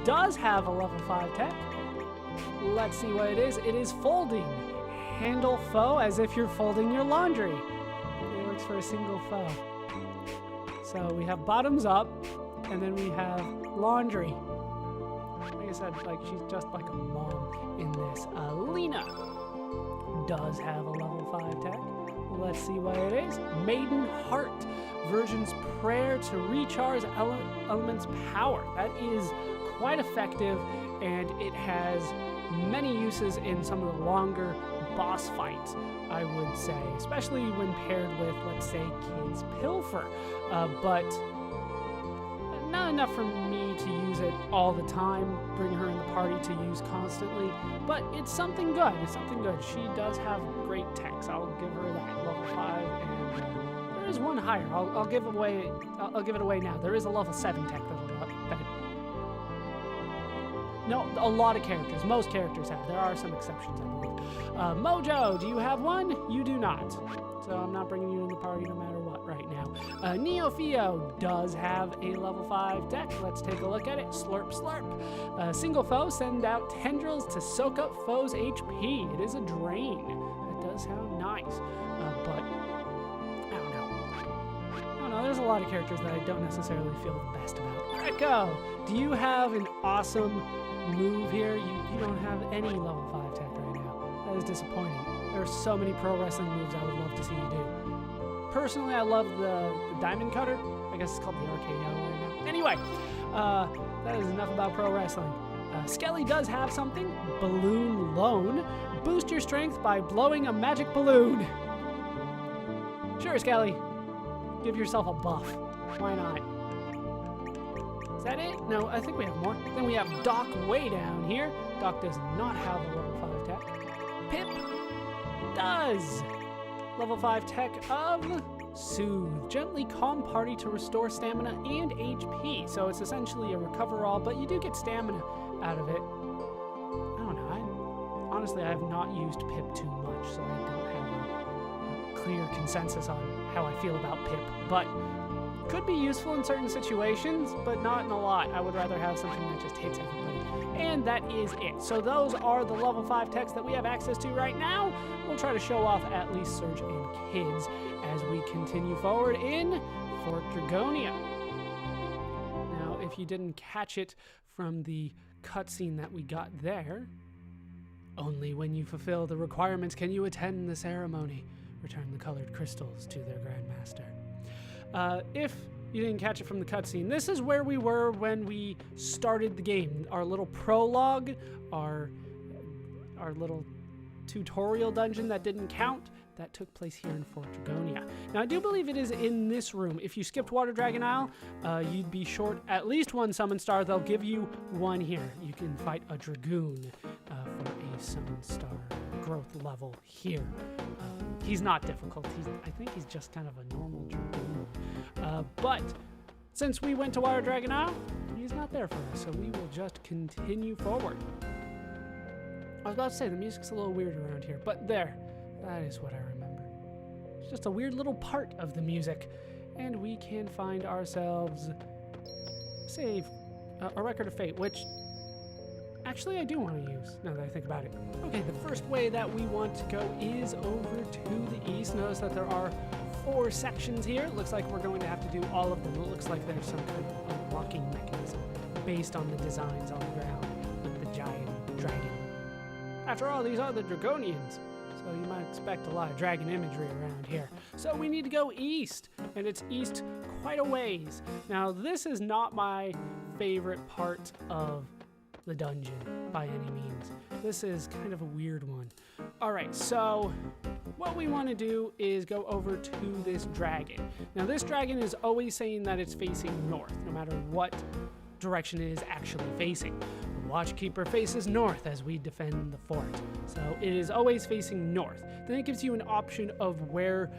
does have a level 5 tech. Let's see what it is. It is folding. Handle foe as if you're folding your laundry. It works for a single foe. So we have bottoms up, and then we have laundry. Like I said, like she's just like a mom in this. Lena does have a level 5 tech. Let's see what it is. Maiden Heart, Virgin's Prayer to recharge element's power. That is quite effective, and it has many uses in some of the longer boss fights, I would say, especially when paired with, let's say, Kids Pilfer. But not enough for me to use it all the time, bring her in the party to use constantly, but it's something good. It's something good. She does have great techs. I'll give her that, level 5, and there is one higher. I'll give it away now. There is a level 7 tech that no, a lot of characters. Most characters have. There are some exceptions, I believe. Mojo, do you have one? You do not. So I'm not bringing you in the party no matter what right now. Neofio does have a level 5 tech. Let's take a look at it. Slurp, slurp. Single foe, send out tendrils to soak up foes' HP. It is a drain. That does sound nice. But I don't know. There's a lot of characters that I don't necessarily feel the best about. Greco, do you have an awesome move here? You don't have any level 5 tech right now. That is disappointing. There are so many pro wrestling moves I would love to see you do. Personally, I love the diamond cutter. I guess it's called the RKO right now. Anyway, that is enough about pro wrestling. Skelly does have something. Balloon Loan. Boost your strength by blowing a magic balloon. Sure, Skelly. Give yourself a buff. Why not? Is that it? No, I think we have more. Then we have Doc way down here. Doc does not have a level 5 tech. Pip does. Level 5 tech of Soothe. Gently calm party to restore stamina and HP. So it's essentially a recover all, but you do get stamina out of it. I don't know. Honestly, I have not used Pip too much, so I don't have a clear consensus on how I feel about Pip. But could be useful in certain situations, but not in a lot. I would rather have something that just hits everybody. And that is it. So those are the level 5 techs that we have access to right now. We'll try to show off at least Surge and Kids as we continue forward in Fort Dragonia. Now, if you didn't catch it from the cutscene that we got there, only when you fulfill the requirements can you attend the ceremony. Return the colored crystals to their Grandmaster. If you didn't catch it from the cutscene, this is where we were when we started the game. Our little prologue, our little tutorial dungeon that didn't count, that took place here in Fort Dragonia. Now, I do believe it is in this room. If you skipped Water Dragon Isle, you'd be short at least one summon star. They'll give you one here. You can fight a Dragoon for a summon star growth level here. He's not difficult. I think he's just kind of a normal Dragoon. But since we went to Water Dragon Isle, he's not there for us, so we will just continue forward. I was about to say, the music's a little weird around here, but there. That is what I remember. It's just a weird little part of the music. And we can find ourselves, say, a Record of Fate, which actually I do want to use, now that I think about it. Okay, the first way that we want to go is over to the east. Notice that there are 4 sections here. It looks like we're going to have to do all of them. It looks like there's some kind of unlocking mechanism based on the designs on the ground with the giant dragon. After all, these are the Dragonians, so you might expect a lot of dragon imagery around here. So we need to go east, and it's east quite a ways. Now, this is not my favorite part of the dungeon by any means. This is kind of a weird one. All right, so what we want to do is go over to this dragon. Now, this dragon is always saying that it's facing north, no matter what direction it is actually facing. The Watchkeeper faces north as we defend the fort, so it is always facing north. Then it gives you an option of where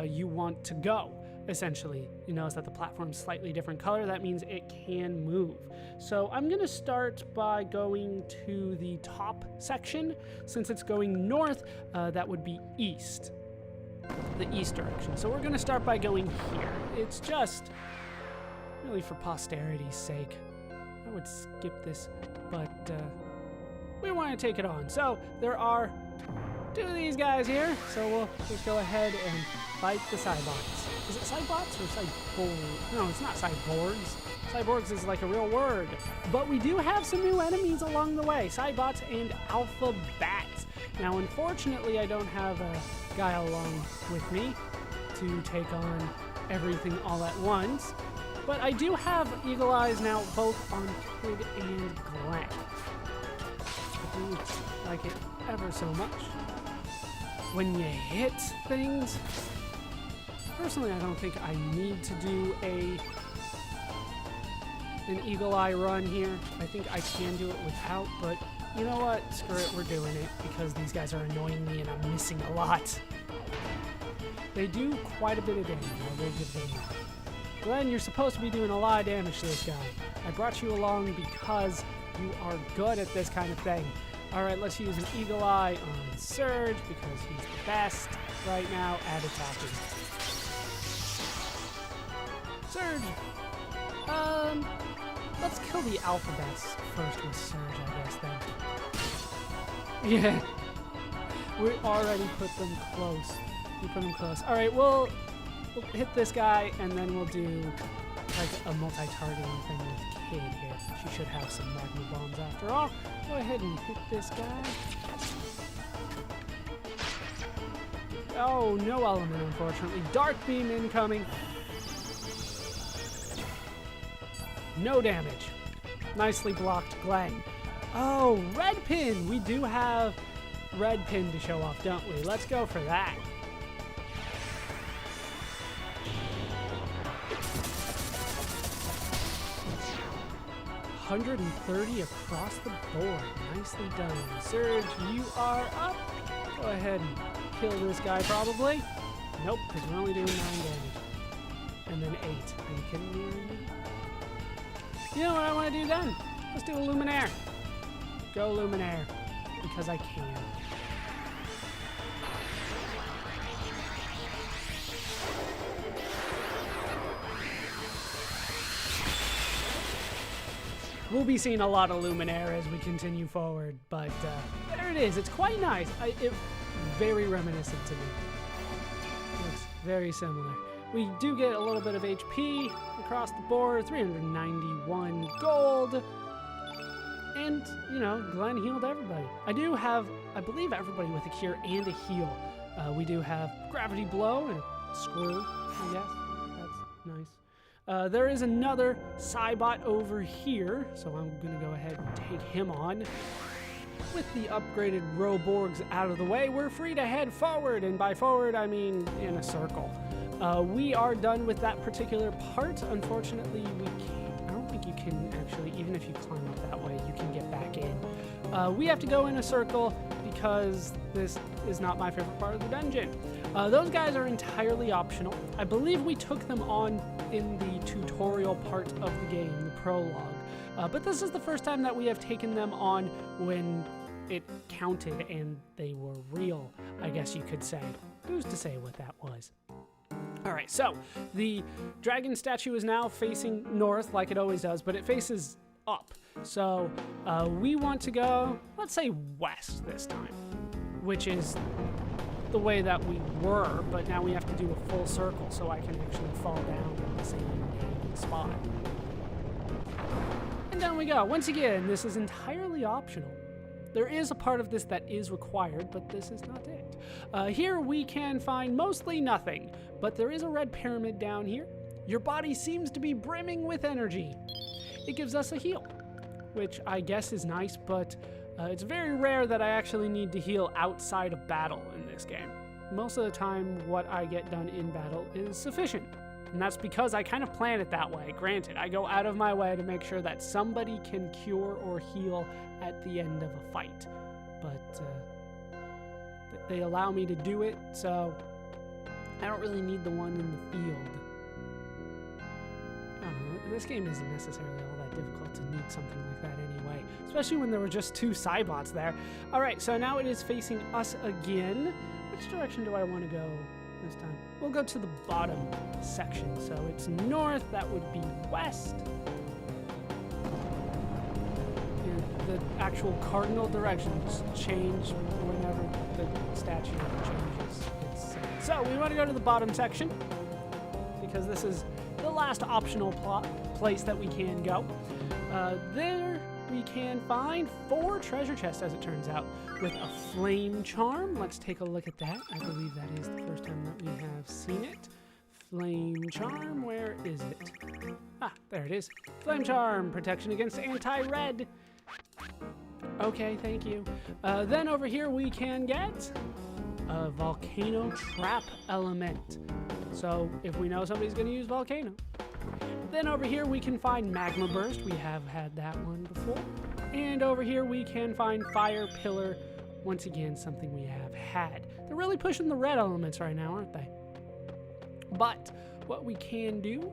you want to go. Essentially, you notice that the platform's slightly different color. That means it can move. So I'm going to start by going to the top section. Since it's going north, that would be east, the east direction. So we're going to start by going here. It's just really for posterity's sake. I I would skip this, but we want to take it on. So there are 2 of these guys here, so we'll just go ahead and fight the Cybots. Is it Cybots or Cyborgs? No, it's not Cyborgs. Cyborgs is like a real word. But we do have some new enemies along the way. Cybots and Alpha Bats. Now, unfortunately, I don't have a guy along with me to take on everything all at once. But I do have Eagle Eyes now both on Kid and Glenn. I do like it ever so much. When you hit things, personally, I don't think I need to do an Eagle Eye run here. I think I can do it without, but you know what? Screw it, we're doing it because these guys are annoying me and I'm missing a lot. They do quite a bit of damage, I will give them that. Glenn, you're supposed to be doing a lot of damage to this guy. I brought you along because you are good at this kind of thing. All right, let's use an Eagle Eye on Surge because he's the best right now at attacking. Surge. Let's kill the Alpha Bats first with Surge, I guess, then. Yeah. We already put them close. We put them close. All right, we'll hit this guy, and then we'll do like a multi-targeting thing with Kid here. She should have some Magma Bombs after all. Go ahead and hit this guy. Oh, no element, unfortunately. Dark Beam incoming. No damage. Nicely blocked, Glenn. Oh, Red Pin. We do have Red Pin to show off, don't we? Let's go for that. $130 across the board. Nicely done. Surge, you are up. Go ahead and kill this guy probably. Nope, because we're only doing 9 damage. And then 8. Are you kidding me right now? You know what I want to do then? Let's do a Luminaire. Go Luminaire. Because I can. We'll be seeing a lot of Luminaire as we continue forward, but there it is. It's quite nice. It's very reminiscent to me. Looks very similar. We do get a little bit of HP across the board, 391 gold. And, you know, Glenn healed everybody. I do have, I believe, everybody with a cure and a heal. We do have Gravity Blow and Screw, I guess. That's nice. There is another Cybot over here, so I'm going to go ahead and take him on. With the upgraded Roborgs out of the way, we're free to head forward, and by forward, I mean in a circle. We are done with that particular part. Unfortunately, we can't. I don't think you can actually, even if you climb up that way, you can get back in. We have to go in a circle because this is not my favorite part of the dungeon. Those guys are entirely optional. I believe we took them on in the tutorial part of the game, the prologue. But this is the first time that we have taken them on when it counted and they were real, I guess you could say. Who's to say what that was? All right, so the dragon statue is now facing north like it always does, but it faces up. So we want to go, let's say west this time, which is the way that we were, but now we have to do a full circle so I can actually fall down in the same spot. And down we go. Once again, this is entirely optional. There is a part of this that is required, but this is not it. Here we can find mostly nothing, but there is a red pyramid down here. Your body seems to be brimming with energy. It gives us a heal, which I guess is nice, but it's very rare that I actually need to heal outside of battle in this game. Most of the time, what I get done in battle is sufficient. And that's because I kind of plan it that way. Granted, I go out of my way to make sure that somebody can cure or heal at the end of a fight. But they allow me to do it, so I don't really need the one in the field. I don't know, this game isn't necessarily all that difficult to need something like that anyway, especially when there were just 2 Cybots there. All right, so now it is facing us again. Which direction do I want to go this time? We'll go to the bottom section, so it's north, that would be west. the actual cardinal directions change whenever the statue changes its side. So we want to go to the bottom section because this is the last optional place that we can go. There we can find 4 treasure chests, as it turns out, with a flame charm. Let's take a look at that. I believe that is the first time that we have seen it. Flame charm, where is it? Ah, there it is. Flame charm, protection against anti-red. Okay, thank you. Then over here we can get a volcano trap element. So if we know somebody's going to use volcano. Then over here we can find magma burst. We have had that one before. And over here we can find fire pillar. Once again, something we have had. They're really pushing the red elements right now, aren't they? But what we can do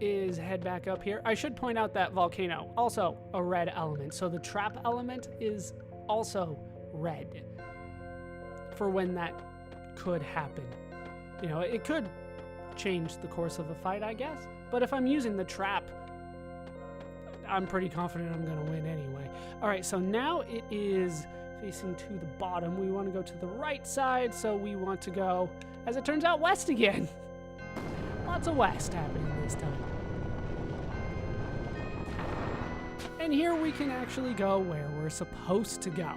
is head back up here. I should point out that volcano, also a red element. So the trap element is also red for when that could happen. You know, it could change the course of a fight, I guess. But if I'm using the trap, I'm pretty confident I'm going to win anyway. All right, so now it is facing to the bottom. We want to go to the right side, so we want to go, as it turns out, west again. Lots of west happening this time. And here we can actually go where we're supposed to go.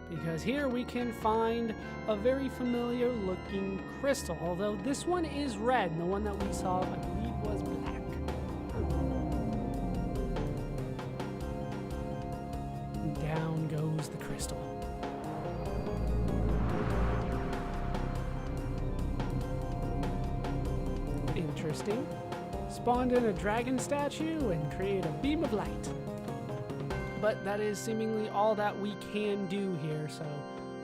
Because here we can find a very familiar looking crystal, although this one is red, and the one that we saw, I believe, was black. And down goes the crystal. Interesting. Spawned in a dragon statue and create a beam of light. But that is seemingly all that we can do here, so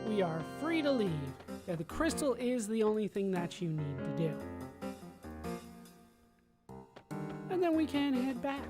we are free to leave. Yeah, the crystal is the only thing that you need to do. And then we can head back.